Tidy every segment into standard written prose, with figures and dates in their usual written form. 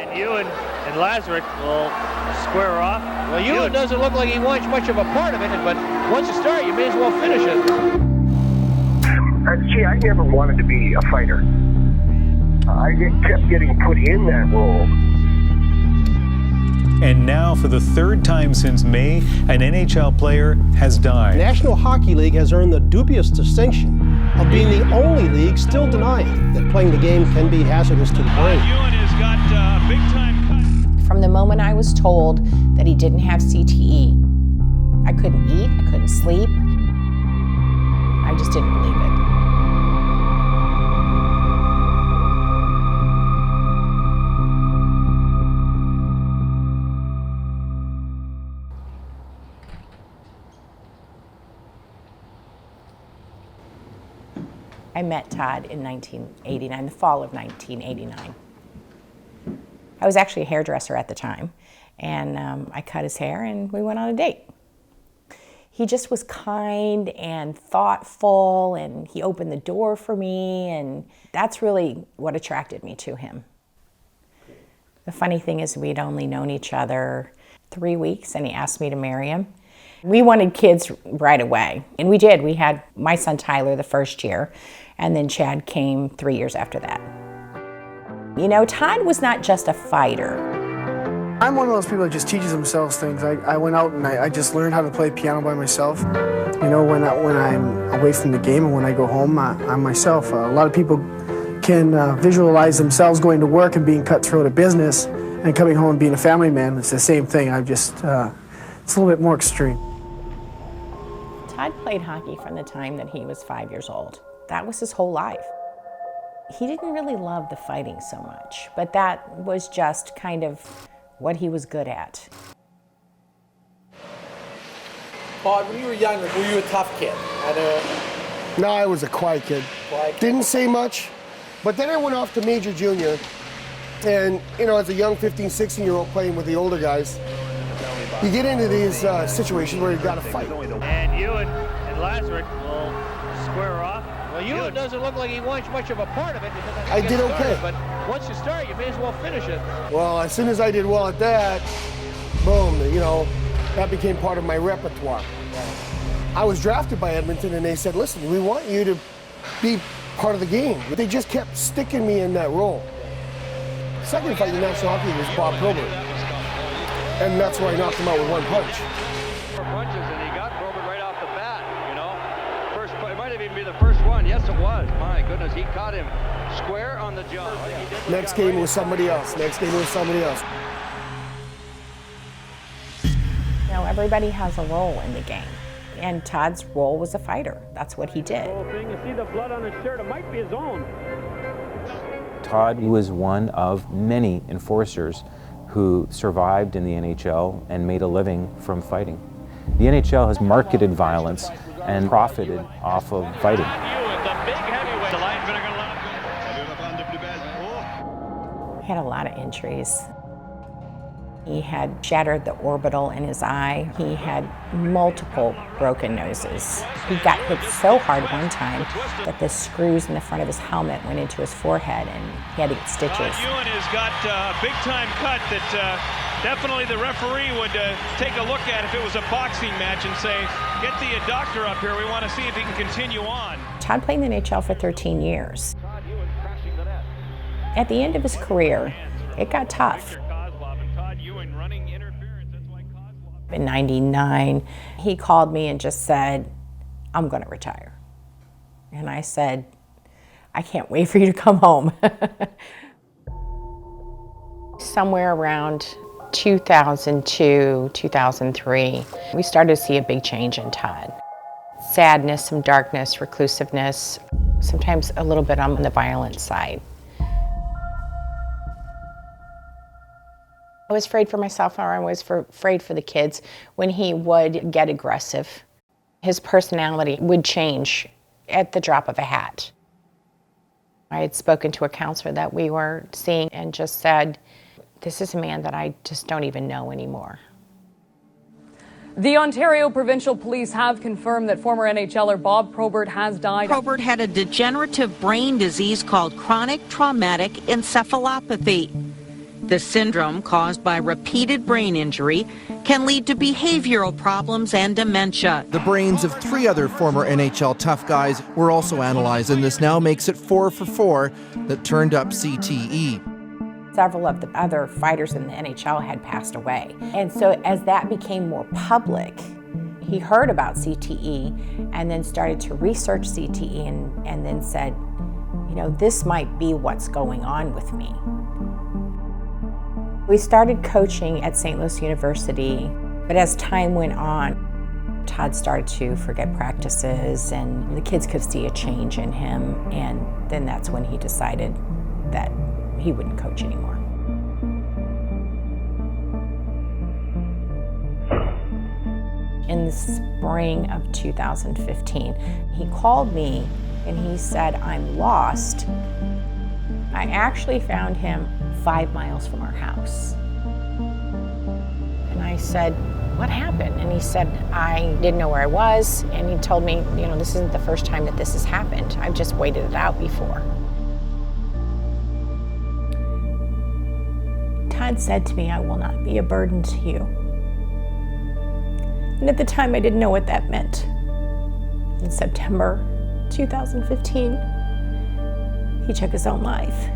And Ewen and Lazarus will square off. Well, Ewen doesn't look like he wants much of a part of it, but once you start, you may as well finish it. Gee, I never wanted to be a fighter. I kept getting put in that role. And now, for the third time since May, an NHL player has died. The National Hockey League has earned the dubious distinction of being the only league still denying that playing the game can be hazardous to the brain. Ewen has got a big-time cut. From the moment I was told that he didn't have CTE, I couldn't eat, I couldn't sleep. I just didn't believe it. I met Todd in 1989, the fall of 1989. I was actually a hairdresser at the time, and I cut his hair and we went on a date. He just was kind and thoughtful, and he opened the door for me, and that's really what attracted me to him. The funny thing is we'd only known each other 3 weeks, and he asked me to marry him. We wanted kids right away, and we did. We had my son Tyler the first year, and then Chad came 3 years after that. You know, Todd was not just a fighter. I'm one of those people that just teaches themselves things. I went out and I just learned how to play piano by myself. You know, when I'm away from the game and when I go home, I'm myself. A lot of people can visualize themselves going to work and being cut throat at business and coming home and being a family man. It's the same thing. It's a little bit more extreme. Todd played hockey from the time that he was 5 years old. That was his whole life. He didn't really love the fighting so much, but that was just kind of what he was good at. Todd, when you were younger, were you a tough kid? No, I was a quiet kid. Didn't say much, but then I went off to major junior, and you know, as a young 15, 16-year-old playing with the older guys, you get into these situations where you've got to fight. And Ewen and Lazarus will square off. Well, Ewen doesn't look like he wants much of a part of it. I did okay. But once you start, you may as well finish it. Well, as soon as I did well at that, boom, you know, that became part of my repertoire. I was drafted by Edmonton, and they said, listen, we want you to be part of the game. They just kept sticking me in that role. Second fight in the National Hockey League was Bob Probert, and that's where I knocked him out with one punch. Punches, and he got Probert right off the bat, you know. First, it might have even been the first one. Yes, it was. My goodness, he caught him square on the jaw. Next game was somebody else. Next game was somebody else. You know, everybody has a role in the game, and Todd's role was a fighter. That's what he did. You see the blood on his shirt, it might be his own. Todd was one of many enforcers who survived in the NHL and made a living from fighting. The NHL has marketed violence and profited off of fighting. He had a lot of injuries. He had shattered the orbital in his eye. He had multiple broken noses. He got hit so hard one time that the screws in the front of his helmet went into his forehead, and he had to get stitches. Todd Ewen has got a big-time cut that definitely the referee would take a look at if it was a boxing match and say, get the doctor up here, we want to see if he can continue on. Todd played in the NHL for 13 years. At the end of his career, it got tough. In '99, he called me and just said, I'm going to retire. And I said, I can't wait for you to come home. Somewhere around 2002, 2003, we started to see a big change in Todd. Sadness, some darkness, reclusiveness, sometimes a little bit on the violent side. I was afraid for myself, or I was afraid for the kids when he would get aggressive. His personality would change at the drop of a hat. I had spoken to a counselor that we were seeing and just said, this is a man that I just don't even know anymore. The Ontario Provincial Police have confirmed that former NHLer Bob Probert has died. Probert had a degenerative brain disease called chronic traumatic encephalopathy. The syndrome, caused by repeated brain injury, can lead to behavioral problems and dementia. The brains of 3 other former NHL tough guys were also analyzed, and this now makes it 4 for 4 that turned up CTE. Several of the other fighters in the NHL had passed away. And so as that became more public, he heard about CTE and then started to research CTE and then said, you know, this might be what's going on with me. We started coaching at St. Louis University, but as time went on, Todd started to forget practices and the kids could see a change in him, and then that's when he decided that he wouldn't coach anymore. In the spring of 2015, he called me and he said, I'm lost. I actually found him 5 miles from our house. And I said, what happened? And he said, I didn't know where I was. And he told me, you know, this isn't the first time that this has happened. I've just waited it out before. Todd said to me, I will not be a burden to you. And at the time, I didn't know what that meant. In September 2015, he took his own life.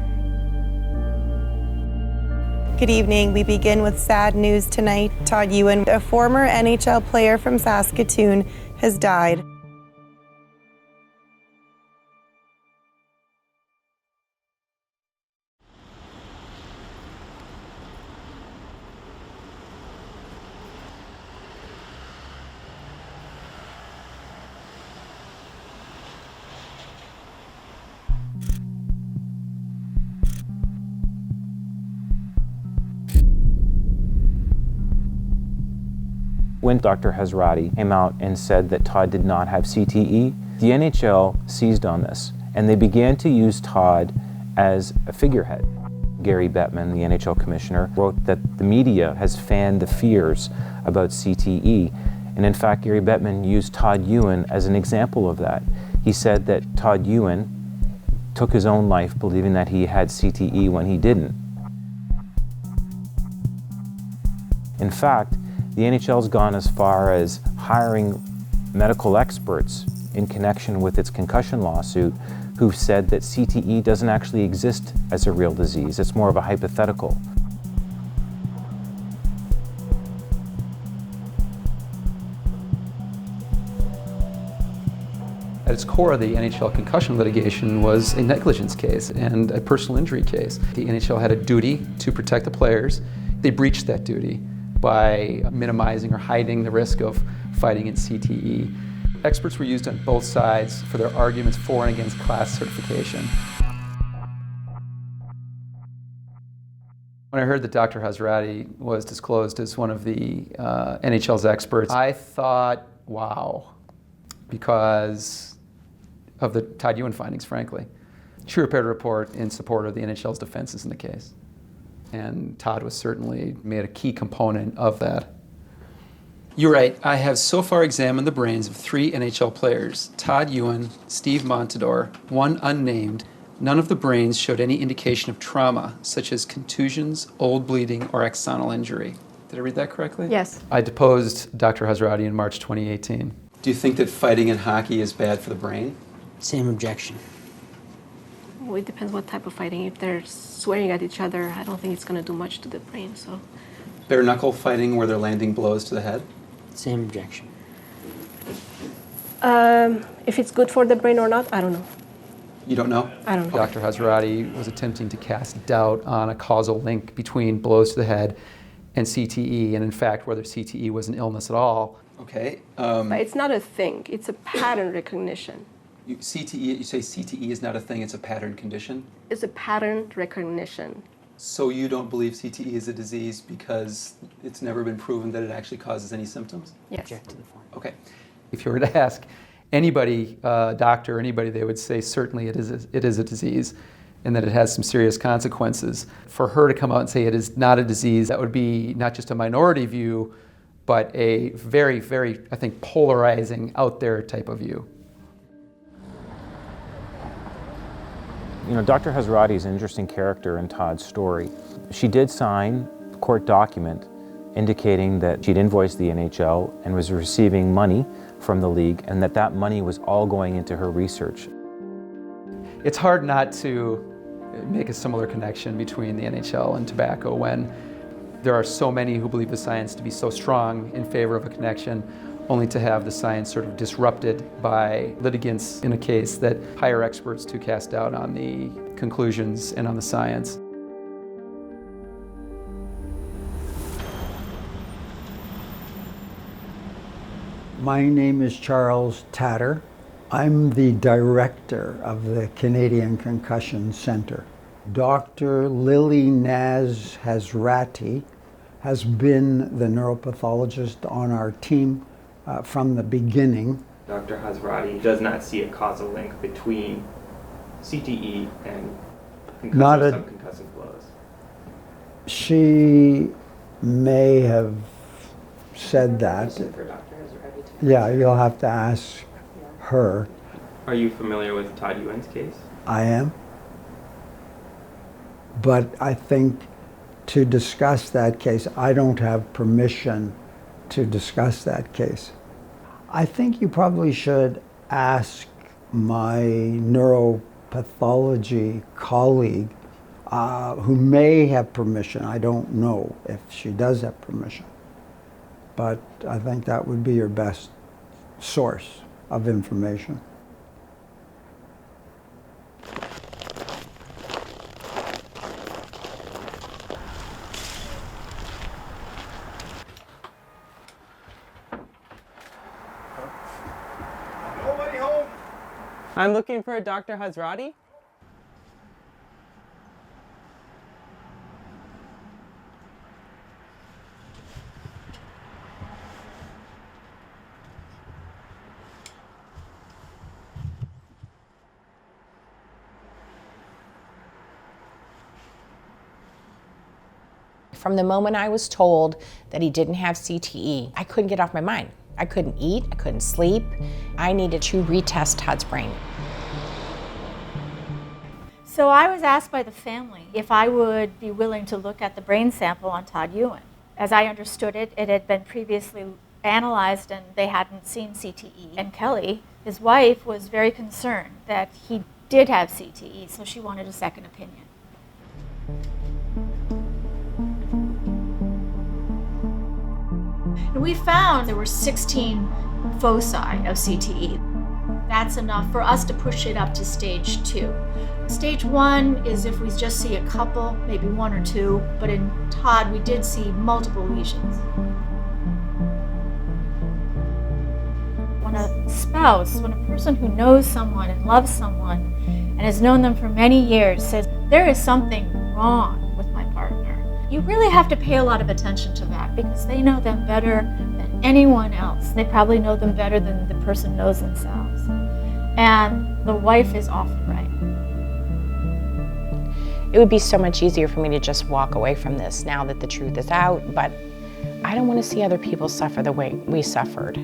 Good evening. We begin with sad news tonight. Todd Ewen, a former NHL player from Saskatoon, has died. When Dr. Hazrati came out and said that Todd did not have CTE, the NHL seized on this, and they began to use Todd as a figurehead. Gary Bettman, the NHL commissioner, wrote that the media has fanned the fears about CTE, and in fact, Gary Bettman used Todd Ewen as an example of that. He said that Todd Ewen took his own life believing that he had CTE when he didn't. In fact, the NHL's gone as far as hiring medical experts in connection with its concussion lawsuit who've said that CTE doesn't actually exist as a real disease. It's more of a hypothetical. At its core, the NHL concussion litigation was a negligence case and a personal injury case. The NHL had a duty to protect the players. They breached that duty by minimizing or hiding the risk of fighting in CTE. Experts were used on both sides for their arguments for and against class certification. When I heard that Dr. Hazrati was disclosed as one of the NHL's experts, I thought, wow, because of the Todd Ewen findings, frankly. She prepared a report in support of the NHL's defenses in the case. And Todd was certainly made a key component of that. You're right. I have so far examined the brains of 3 NHL players, Todd Ewen, Steve Montador, one unnamed. None of the brains showed any indication of trauma, such as contusions, old bleeding, or axonal injury. Did I read that correctly? Yes. I deposed Dr. Hazrati in March 2018. Do you think that fighting in hockey is bad for the brain? Same objection. Well, it depends what type of fighting. If they're swearing at each other, I don't think it's going to do much to the brain. So, bare knuckle fighting where they're landing blows to the head? Same objection. If it's good for the brain or not, I don't know. You don't know? I don't know. Dr. Hazrati was attempting to cast doubt on a causal link between blows to the head and CTE, and in fact, whether CTE was an illness at all. Okay. But it's not a thing. It's a pattern recognition. You say CTE is not a thing, it's a pattern condition? It's a pattern recognition. So you don't believe CTE is a disease because it's never been proven that it actually causes any symptoms? Yes. Object to the form. Okay. If you were to ask anybody, doctor, anybody, they would say certainly it is a disease and that it has some serious consequences. For her to come out and say it is not a disease, that would be not just a minority view, but a very, very, I think, polarizing, out there type of view. You know, Dr. Hazrati is an interesting character in Todd's story. She did sign a court document indicating that she'd invoiced the NHL and was receiving money from the league, and that money was all going into her research. It's hard not to make a similar connection between the NHL and tobacco when there are so many who believe the science to be so strong in favor of a connection, only to have the science sort of disrupted by litigants in a case that hire experts to cast doubt on the conclusions and on the science. My name is Charles Tatter. I'm the director of the Canadian Concussion Center. Dr. Lili-Naz Hazrati has been the neuropathologist on our team from the beginning. Dr. Hazrati does not see a causal link between CTE and subconcussive blows. She may have said that. Yeah, you'll have to ask her. Are you familiar with Todd Ewen's case? I am. But I think to discuss that case, I don't have permission to discuss that case. I think you probably should ask my neuropathology colleague who may have permission. I don't know if she does have permission. But I think that would be your best source of information. I'm looking for a Dr. Hazrati. From the moment I was told that he didn't have CTE, I couldn't get off my mind. I couldn't eat, I couldn't sleep. I needed to retest Todd's brain. So I was asked by the family if I would be willing to look at the brain sample on Todd Ewen. As I understood it, it had been previously analyzed and they hadn't seen CTE. And Kelli, his wife, was very concerned that he did have CTE, so she wanted a second opinion. And we found there were 16 foci of CTE. That's enough for us to push it up to stage 2. Stage 1 is if we just see a couple, maybe 1 or 2, but in Todd we did see multiple lesions. When a spouse, when a person who knows someone and loves someone and has known them for many years says, there is something wrong with my partner, you really have to pay a lot of attention to that because they know them better than anyone else. They probably know them better than the person knows themselves. And the wife is often right. It would be so much easier for me to just walk away from this now that the truth is out, but I don't want to see other people suffer the way we suffered.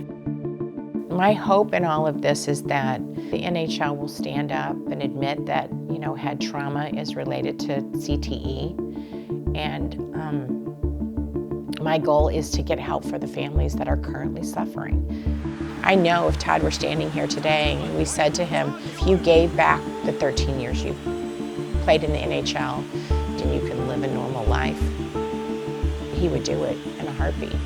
My hope in all of this is that the NHL will stand up and admit that, head trauma is related to CTE. And my goal is to get help for the families that are currently suffering. I know if Todd were standing here today and we said to him, if you gave back the 13 years you played in the NHL, then you could live a normal life, he would do it in a heartbeat.